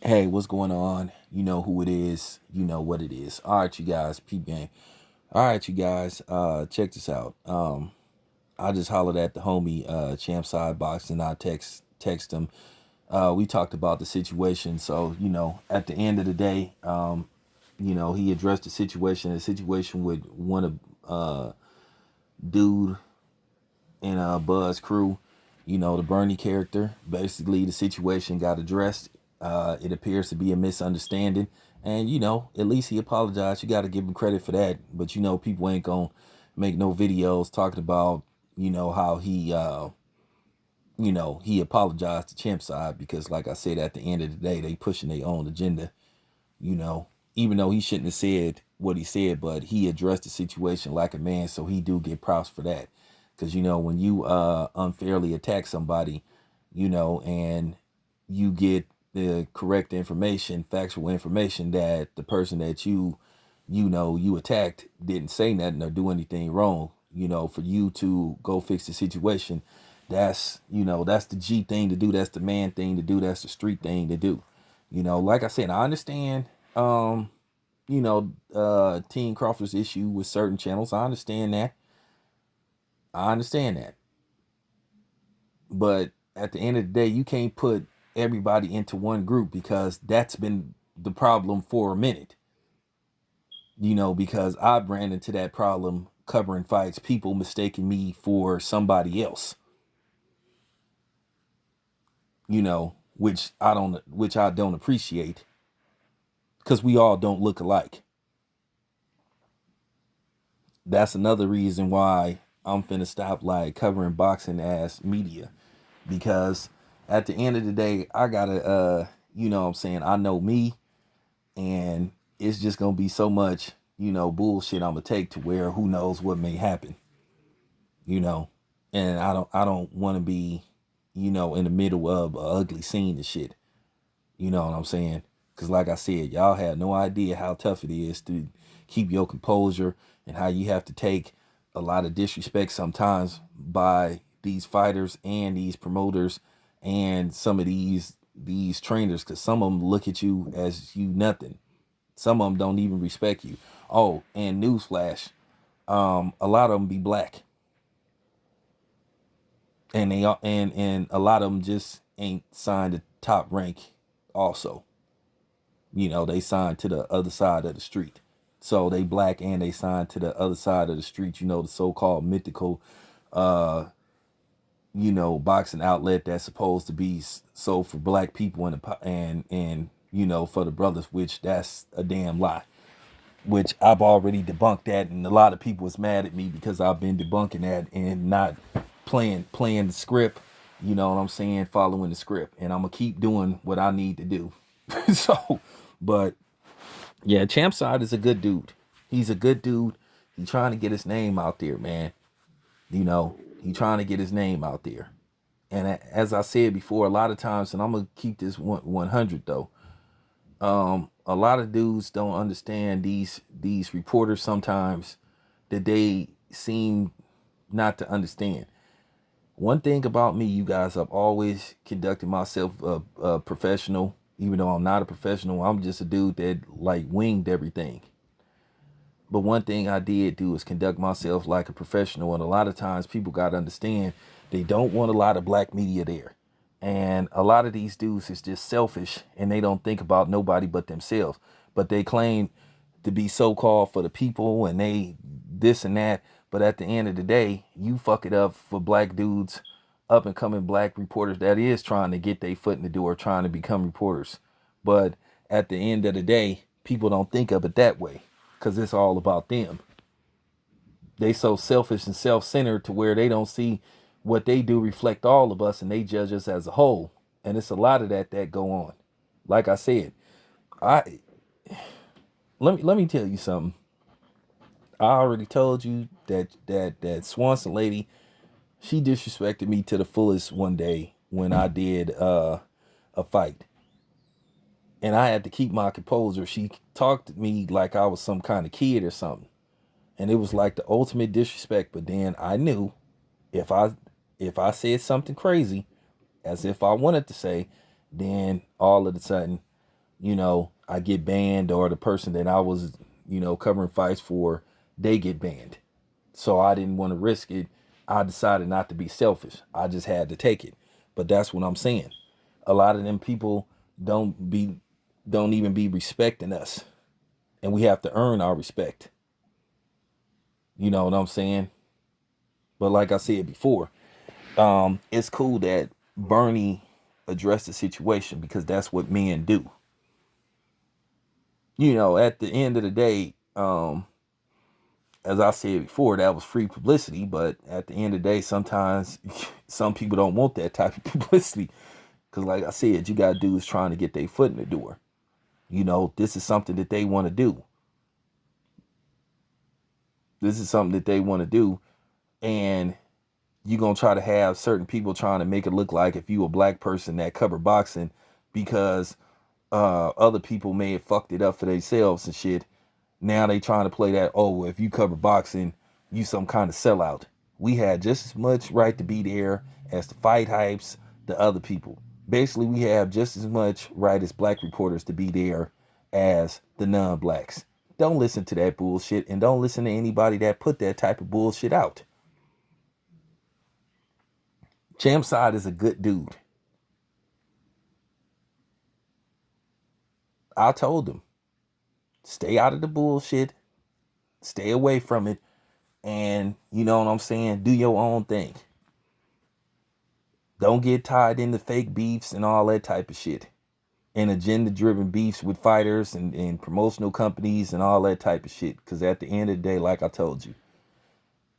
Hey, what's going on? You know who it is. You know what it is. All right, you guys, peep game. All right, you guys, check this out. I just hollered at the homie, champside boxing. I text him. We talked about the situation. So, at the end of the day, he addressed the situation. The situation with one of dude in Buzz crew, the Bernie character. Basically, the situation got addressed. It appears to be a misunderstanding. And, at least he apologized. You got to give him credit for that. But, people ain't going to make no videos talking about, how he apologized to Champ side because, like I said, at the end of the day, they pushing their own agenda, you know, even though he shouldn't have said what he said, but he addressed the situation like a man. So he do get props for that. Because, when you unfairly attack somebody, and you get the correct information, factual information that the person that you attacked didn't say nothing or do anything wrong, for you to go fix the situation, that's the G thing to do. That's the man thing to do. That's the street thing to do. Like I said, I understand, Team Crawford's issue with certain channels. I understand that. I understand that. But at the end of the day, you can't put everybody into one group because that's been the problem for a minute. Because I ran into that problem covering fights, people mistaking me for somebody else. Which I don't appreciate because we all don't look alike. That's another reason why I'm finna stop like covering boxing as media, because at the end of the day, I gotta what I'm saying, I know me, and it's just gonna be so much, bullshit I'm gonna take to where who knows what may happen, you know. And I don't wanna be, in the middle of a ugly scene and shit. You know what I'm saying? Because like I said, y'all have no idea how tough it is to keep your composure and how you have to take a lot of disrespect sometimes by these fighters and these promoters and some of these trainers, because some of them look at you as you nothing. Some of them don't even respect you. Oh, and newsflash, a lot of them be black, and and a lot of them just ain't signed to top rank also. They signed to the other side of the street. So they black and they signed to the other side of the street, the so-called mythical, boxing outlet that's supposed to be sold for black people and for the brothers, which that's a damn lie. Which I've already debunked that, and a lot of people is mad at me because I've been debunking that and not playing the script, what I'm saying, following the script. And I'm gonna keep doing what I need to do. So, but yeah, Champside is a good dude. He's a good dude. He's trying to get his name out there, man. He's trying to get his name out there. And as I said before, a lot of times, and I'm gonna keep this 100 though. A lot of dudes don't understand these reporters sometimes, that they seem not to understand. One thing about me, you guys, I've always conducted myself a professional, even though I'm not a professional. I'm just a dude that like winged everything. But one thing I did do is conduct myself like a professional. And a lot of times people got to understand they don't want a lot of black media there. And a lot of these dudes is just selfish and they don't think about nobody but themselves. But they claim to be so-called for the people and they this and that. But at the end of the day, you fuck it up for black dudes, up and coming black reporters that is trying to get their foot in the door, trying to become reporters. But at the end of the day, people don't think of it that way because it's all about them. They so selfish and self-centered to where they don't see what they do reflect all of us and they judge us as a whole. And it's a lot of that go on. Like I said, I let me tell you something. I already told you that Swanson lady, she disrespected me to the fullest one day when I did a fight. And I had to keep my composure. She talked to me like I was some kind of kid or something. And it was like the ultimate disrespect. But then I knew if I said something crazy, as if I wanted to say, then all of a sudden, I get banned, or the person that I was, covering fights for, they get banned. So I didn't want to risk it. I decided not to be selfish. I just had to take it. But that's what I'm saying. A lot of them people don't even be respecting us. And we have to earn our respect. You know what I'm saying? But like I said before, it's cool that Bernie addressed the situation, because that's what men do. At the end of the day, as I said before, that was free publicity. But at the end of the day, sometimes some people don't want that type of publicity. Because like I said, you got dudes trying to get their foot in the door. This is something that they want to do. This is something that they want to do. And you're going to try to have certain people trying to make it look like if you a black person that cover boxing, because other people may have fucked it up for themselves and shit. Now they trying to play that, oh, if you cover boxing, you some kind of sellout. We had just as much right to be there as the fight hypes, the other people. Basically, we have just as much right as black reporters to be there as the non-blacks. Don't listen to that bullshit, and don't listen to anybody that put that type of bullshit out. Champside is a good dude. I told him, stay out of the bullshit, stay away from it, and you know what I'm saying, do your own thing. Don't get tied into fake beefs and all that type of shit. And agenda-driven beefs with fighters and promotional companies and all that type of shit. Because at the end of the day, like I told you,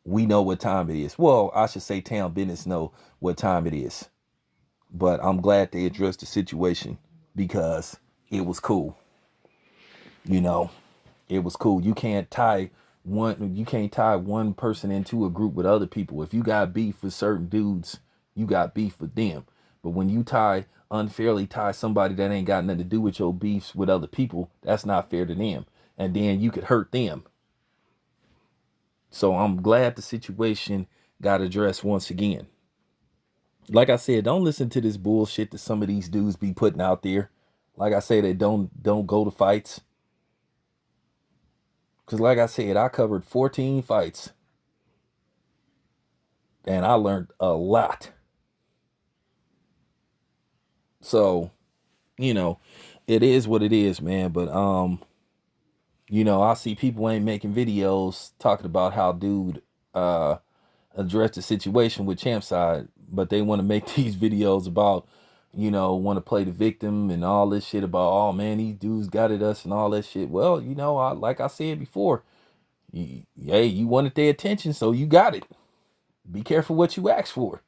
we know what time it is. Well, I should say town business know what time it is. But I'm glad they addressed the situation, because it was cool. It was cool. You can't tie one person into a group with other people. If you got beef with certain dudes, you got beef with them. But when you unfairly tie somebody that ain't got nothing to do with your beefs with other people, that's not fair to them. And then you could hurt them. So I'm glad the situation got addressed once again. Like I said, don't listen to this bullshit that some of these dudes be putting out there. Like I said, they don't go to fights. Because like I said, I covered 14 fights. And I learned a lot. So, it is what it is, man. But I see people ain't making videos talking about how dude addressed the situation with Champside, but they want to make these videos about, want to play the victim and all this shit about, oh man, these dudes got at us and all that shit. Well, like I said before, you wanted their attention, so you got it. Be careful what you ask for.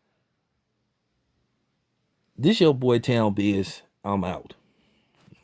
This your boy Town Biz. I'm out.